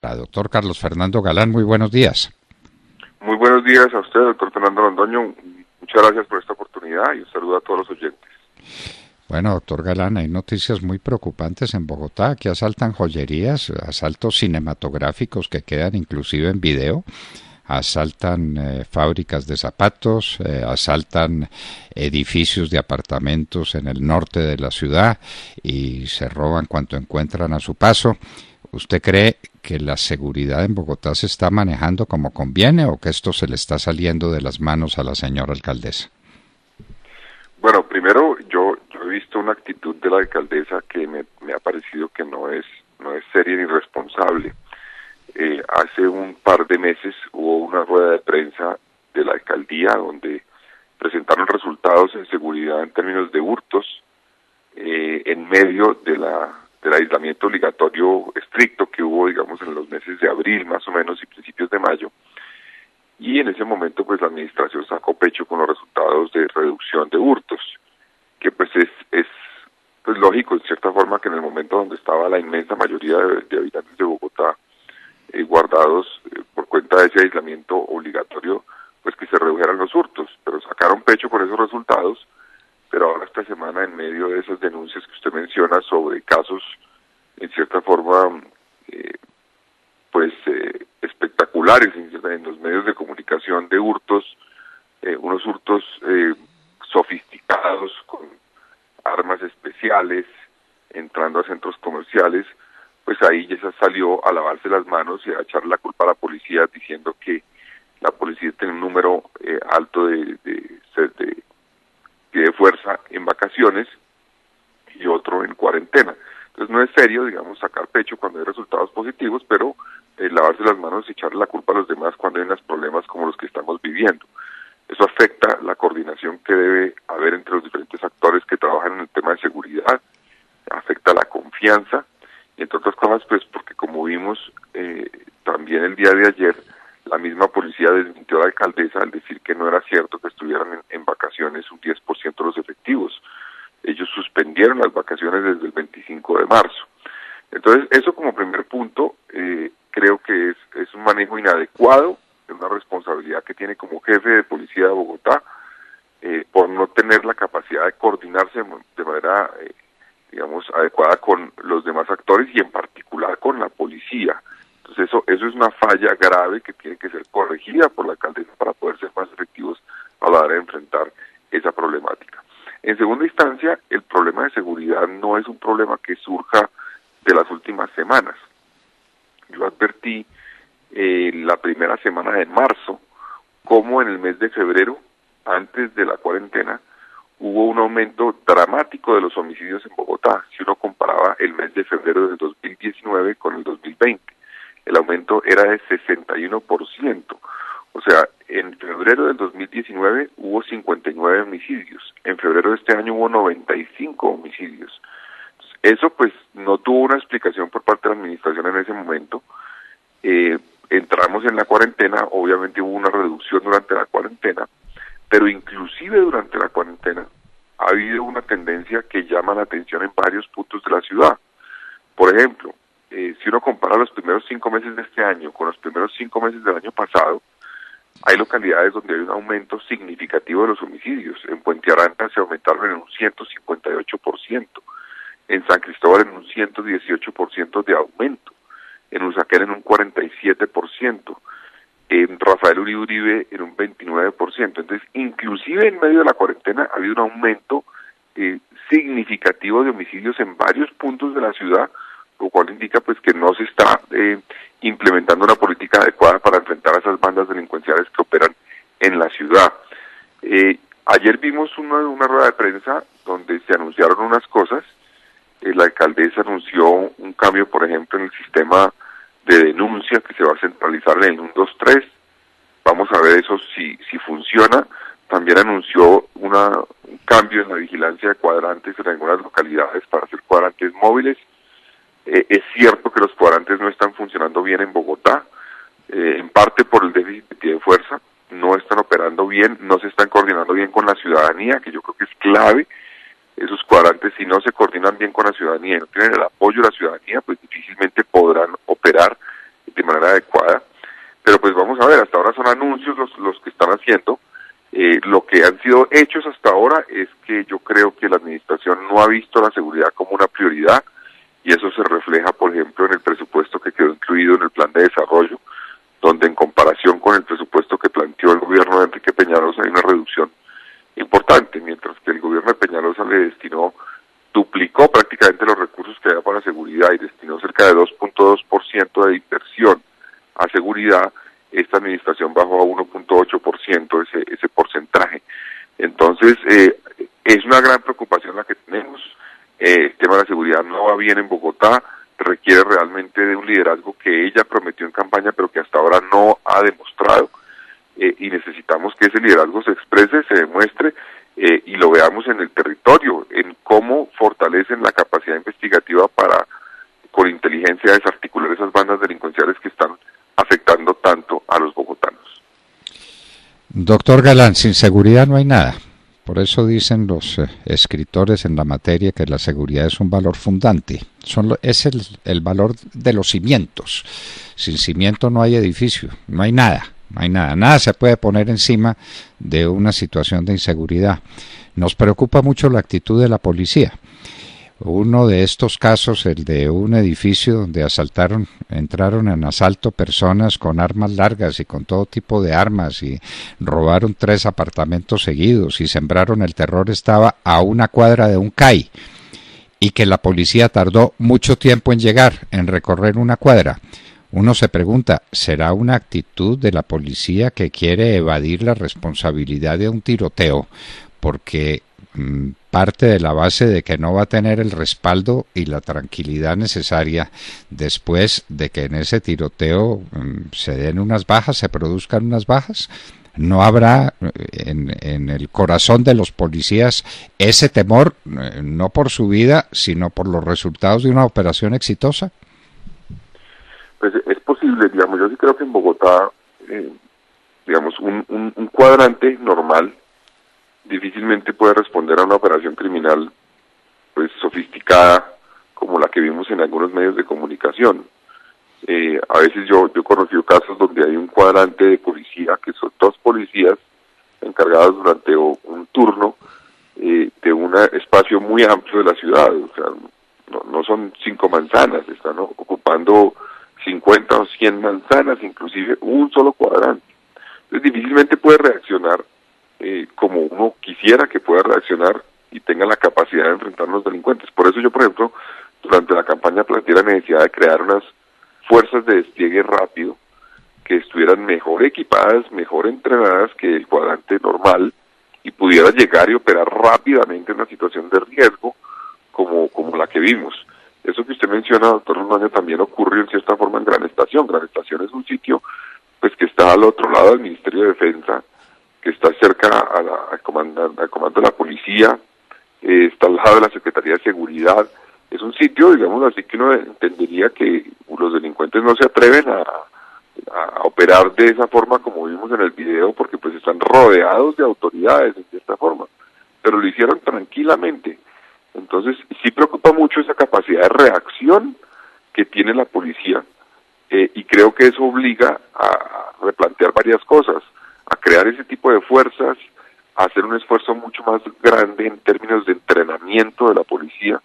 Doctor Carlos Fernando Galán, muy buenos días. Muy buenos días a usted, doctor Fernando Londoño. Muchas gracias por esta oportunidad y un saludo a todos los oyentes. Bueno, doctor Galán, hay noticias muy preocupantes en Bogotá, que asaltan joyerías, asaltos cinematográficos que quedan inclusive en video, asaltan fábricas de zapatos, asaltan edificios de apartamentos en el norte de la ciudad y se roban cuanto encuentran a su paso. ¿Usted cree que la seguridad en Bogotá se está manejando como conviene o que esto se le está saliendo de las manos a la señora alcaldesa? Bueno, primero yo he visto una actitud de la alcaldesa que me ha parecido que no es seria ni responsable. Hace un par de meses hubo una rueda de prensa de la alcaldía donde presentaron resultados en seguridad en términos de hurtos en medio del aislamiento obligatorio estricto que hubo, digamos, en los meses de abril más o menos y principios de mayo. Y en ese momento pues la administración sacó pecho con los resultados de reducción de hurtos, que pues es pues lógico en cierta forma que en el momento donde estaba la inmensa mayoría de habitantes de Bogotá guardados por cuenta de ese aislamiento obligatorio, pues que se redujeran los hurtos, pero sacaron pecho por esos resultados. Pero ahora esta semana, en medio de esas denuncias que usted menciona sobre casos en cierta forma espectaculares en los medios de comunicación de hurtos, unos hurtos sofisticados con armas especiales entrando a centros comerciales, pues ahí ya se salió a lavarse las manos y a echar la culpa a la policía diciendo que la policía tiene un número alto de fuerza en vacaciones y otro en cuarentena. Entonces no es serio, digamos, sacar pecho cuando hay resultados positivos, pero lavarse las manos y echarle la culpa a los demás cuando hay unos problemas como los que estamos viviendo. Eso afecta la coordinación que debe haber entre los diferentes actores que trabajan en el tema de seguridad, afecta la confianza, y entre otras cosas, pues porque como vimos también el día de ayer, la misma policía desmintió a la alcaldesa al decir que no era cierto que estuvieran en vacaciones un 10% de los efectivos. Ellos suspendieron las vacaciones desde el 25 de marzo. Entonces, eso como primer punto, creo que es un manejo inadecuado, es una responsabilidad que tiene como jefe de policía de Bogotá, por no tener la capacidad de coordinarse de manera, digamos, adecuada con los demás actores y en particular con la policía. Entonces eso es una falla grave que tiene que ser corregida por la alcaldesa para poder ser más efectivos a la hora de enfrentar esa problemática. En segunda instancia, el problema de seguridad no es un problema que surja de las últimas semanas. Yo advertí la primera semana de marzo cómo en el mes de febrero, antes de la cuarentena, hubo un aumento dramático de los homicidios en Bogotá, si uno comparaba el mes de febrero del 2019 con el 2020. El aumento era de 61%. O sea, en febrero del 2019 hubo 59 homicidios. En febrero de este año hubo 95 homicidios. Eso pues no tuvo una explicación por parte de la administración en ese momento. Entramos en la cuarentena, obviamente hubo una reducción durante la cuarentena, pero inclusive durante la cuarentena ha habido una tendencia que llama la atención en varios puntos de la ciudad. Por ejemplo, si uno compara los primeros 5 meses de este año con los primeros 5 meses del año pasado, hay localidades donde hay un aumento significativo de los homicidios. En Puente Aranda se aumentaron en un 158%, en San Cristóbal en un 118% de aumento, en Usaquén en un 47%, en Rafael Uribe Uribe en un 29%. Entonces, inclusive en medio de la cuarentena ha habido un aumento significativo de homicidios en varios puntos de la ciudad, lo cual indica pues que no se está implementando una política adecuada para enfrentar a esas bandas delincuenciales que operan en la ciudad. Ayer vimos una rueda de prensa donde se anunciaron unas cosas. La alcaldesa anunció un cambio, por ejemplo, en el sistema de denuncia que se va a centralizar en el 123. Vamos a ver eso si funciona. También anunció un cambio en la vigilancia de cuadrantes en algunas localidades para hacer cuadrantes móviles. Es cierto que los cuadrantes no están funcionando bien en Bogotá, en parte por el déficit de pie de fuerza, no están operando bien, no se están coordinando bien con la ciudadanía, que yo creo que es clave. Esos cuadrantes, si no se coordinan bien con la ciudadanía y no tienen el apoyo de la ciudadanía, pues difícilmente podrán operar manera adecuada, pero pues vamos a ver, hasta ahora son anuncios los que están haciendo. Lo que han sido hechos hasta ahora es que yo creo que la administración no ha visto la seguridad como una prioridad, y eso se refleja, por ejemplo, en el presupuesto que quedó incluido en el plan de desarrollo, donde en comparación con el presupuesto que planteó el gobierno de Enrique Peñalosa hay una reducción importante, mientras que el gobierno de Peñalosa duplicó prácticamente los recursos que había para seguridad y destinó cerca de 2.2% de inversión a seguridad. Esta administración bajó a 1.8% ese porcentaje. Entonces, es una gran preocupación la que tenemos. El tema de la seguridad no va bien en Bogotá, requiere realmente de un liderazgo que ella prometió en campaña, pero que hasta ahora no ha demostrado, y necesitamos que ese liderazgo se exprese, se demuestre, y lo veamos en el territorio, en cómo fortalecen la capacidad investigativa para, con inteligencia, desarticular esas bandas delincuenciales que están afectando tanto a los bogotanos. Doctor Galán, sin seguridad no hay nada. Por eso dicen los escritores en la materia que la seguridad es un valor fundante. Es el valor de los cimientos. Sin cimiento no hay edificio, no hay nada. Nada se puede poner encima de una situación de inseguridad. Nos preocupa mucho la actitud de la policía. Uno de estos casos, el de un edificio donde entraron en asalto personas con armas largas y con todo tipo de armas y robaron 3 apartamentos seguidos y sembraron el terror, estaba a una cuadra de un CAI, y que la policía tardó mucho tiempo en llegar, en recorrer una cuadra. Uno se pregunta, ¿será una actitud de la policía que quiere evadir la responsabilidad de un tiroteo? Porque parte de la base de que no va a tener el respaldo y la tranquilidad necesaria después de que en ese tiroteo se den unas bajas, se produzcan unas bajas. ¿No habrá en el corazón de los policías ese temor, no por su vida, sino por los resultados de una operación exitosa? Pues es posible, digamos, yo sí creo que en Bogotá, digamos, un cuadrante normal difícilmente puede responder a una operación criminal pues sofisticada como la que vimos en algunos medios de comunicación. A veces yo he conocido casos donde hay un cuadrante de policía, que son 2 policías encargados durante un turno de un espacio muy amplio de la ciudad. O sea, no son 5 manzanas, están ocupando 50 o 100 manzanas, inclusive un solo cuadrante. Entonces difícilmente puede reaccionar como uno quisiera que pueda reaccionar y tenga la capacidad de enfrentar a los delincuentes. Por eso yo, por ejemplo, durante la campaña planteé la necesidad de crear unas fuerzas de despliegue rápido que estuvieran mejor equipadas, mejor entrenadas que el cuadrante normal, y pudiera llegar y operar rápidamente en una situación de riesgo como la que vimos. Eso que usted menciona, doctor Londoño, también ocurrió en cierta forma en Gran Estación. Gran Estación es un sitio pues que está al otro lado del Ministerio de Defensa, que está cerca al comando de la policía, está al lado de la Secretaría de Seguridad. Es un sitio, digamos así, que uno entendería que los delincuentes no se atreven a operar de esa forma como vimos en el video, porque pues están rodeados de autoridades en cierta forma, pero lo hicieron tranquilamente. Entonces sí preocupa mucho esa capacidad de reacción que tiene la policía, y creo que eso obliga a replantear varias cosas, a crear ese tipo de fuerzas, a hacer un esfuerzo mucho más grande en términos de entrenamiento de la policía,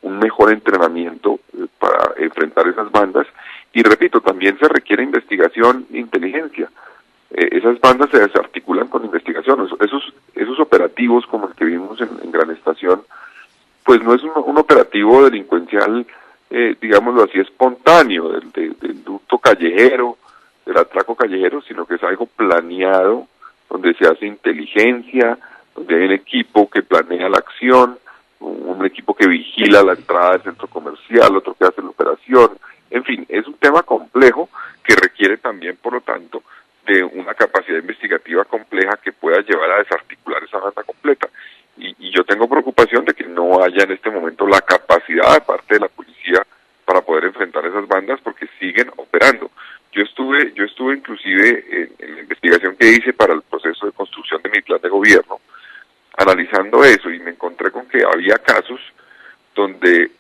un mejor entrenamiento para enfrentar esas bandas. Y repito, también se requiere investigación e inteligencia. Esas bandas se desarticulan con investigación. Esos operativos como el que vimos en Gran Estación, pues no es un operativo delincuencial, digámoslo así, espontáneo, del ducto callejero, del atraco callejero, sino que es algo planeado, donde se hace inteligencia, donde hay un equipo que planea la acción, un equipo que vigila la entrada del centro comercial, otro que hace la operación. En fin, es un tema complejo que requiere también, por lo tanto, de una capacidad investigativa compleja que pueda llevar a desarticular esa banda completa. Y yo tengo preocupación de que no haya en este momento la capacidad de parte de la policía para poder enfrentar esas bandas, porque siguen operando. Yo estuve inclusive en la investigación que hice para el proceso de construcción de mi plan de gobierno, analizando eso, y me encontré con que había casos donde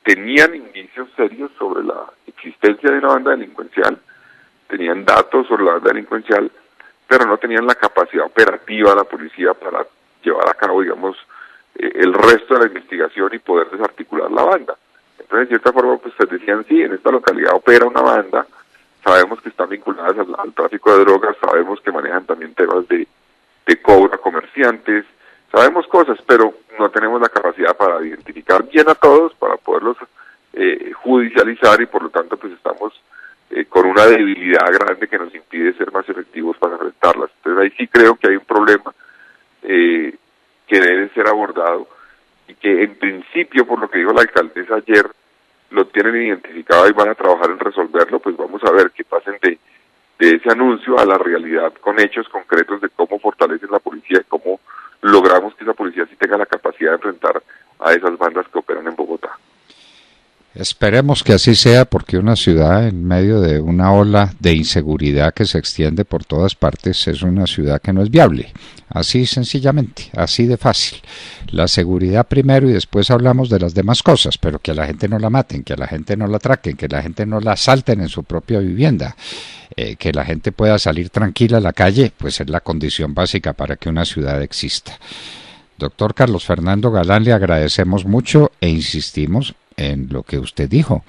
tenían indicios serios sobre la existencia de una banda delincuencial, tenían datos sobre la banda delincuencial, pero no tenían la capacidad operativa de la policía para llevar a cabo, digamos, el resto de la investigación y poder desarticular la banda. Entonces, de cierta forma, pues se decían, sí, en esta localidad opera una banda, sabemos que están vinculadas al tráfico de drogas, sabemos que manejan también temas de cobro a comerciantes, sabemos cosas, pero no tenemos la capacidad para identificar bien a todos, para poderlos judicializar, y por lo tanto pues estamos con una debilidad grande que nos impide ser más efectivos para enfrentarlas. Entonces ahí sí creo que hay un problema que debe ser abordado, y que en principio, por lo que dijo la alcaldesa ayer, lo tienen identificado y van a trabajar en resolverlo. Pues vamos a ver qué pasen de ese anuncio a la realidad, con hechos concretos de cómo fortalecen la policía y cómo logramos que esa policía sí tenga la capacidad de enfrentar a esas bandas que operan en Bogotá. Esperemos que así sea, porque una ciudad en medio de una ola de inseguridad que se extiende por todas partes es una ciudad que no es viable. Así sencillamente, así de fácil. La seguridad primero y después hablamos de las demás cosas, pero que a la gente no la maten, que a la gente no la atraquen, que la gente no la asalten en su propia vivienda, que la gente pueda salir tranquila a la calle, pues es la condición básica para que una ciudad exista. Doctor Carlos Fernando Galán, le agradecemos mucho e insistimos en lo que usted dijo.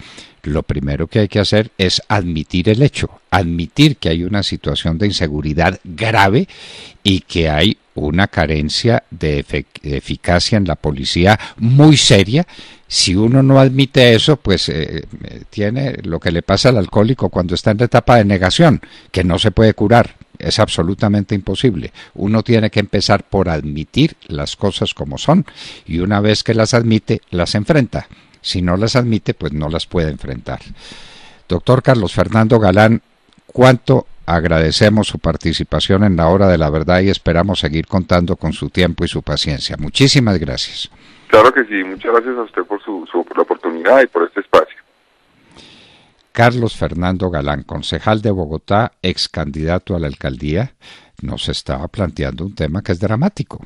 Lo primero que hay que hacer es admitir el hecho, admitir que hay una situación de inseguridad grave y que hay una carencia de eficacia en la policía muy seria. Si uno no admite eso, pues tiene lo que le pasa al alcohólico cuando está en la etapa de negación, que no se puede curar. Es absolutamente imposible. Uno tiene que empezar por admitir las cosas como son, y una vez que las admite, las enfrenta. Si no las admite, pues no las puede enfrentar. Doctor Carlos Fernando Galán, cuánto agradecemos su participación en la Hora de la Verdad y esperamos seguir contando con su tiempo y su paciencia. Muchísimas gracias. Claro que sí, muchas gracias a usted por por la oportunidad y por este espacio. Carlos Fernando Galán, concejal de Bogotá, ex candidato a la alcaldía, nos estaba planteando un tema que es dramático.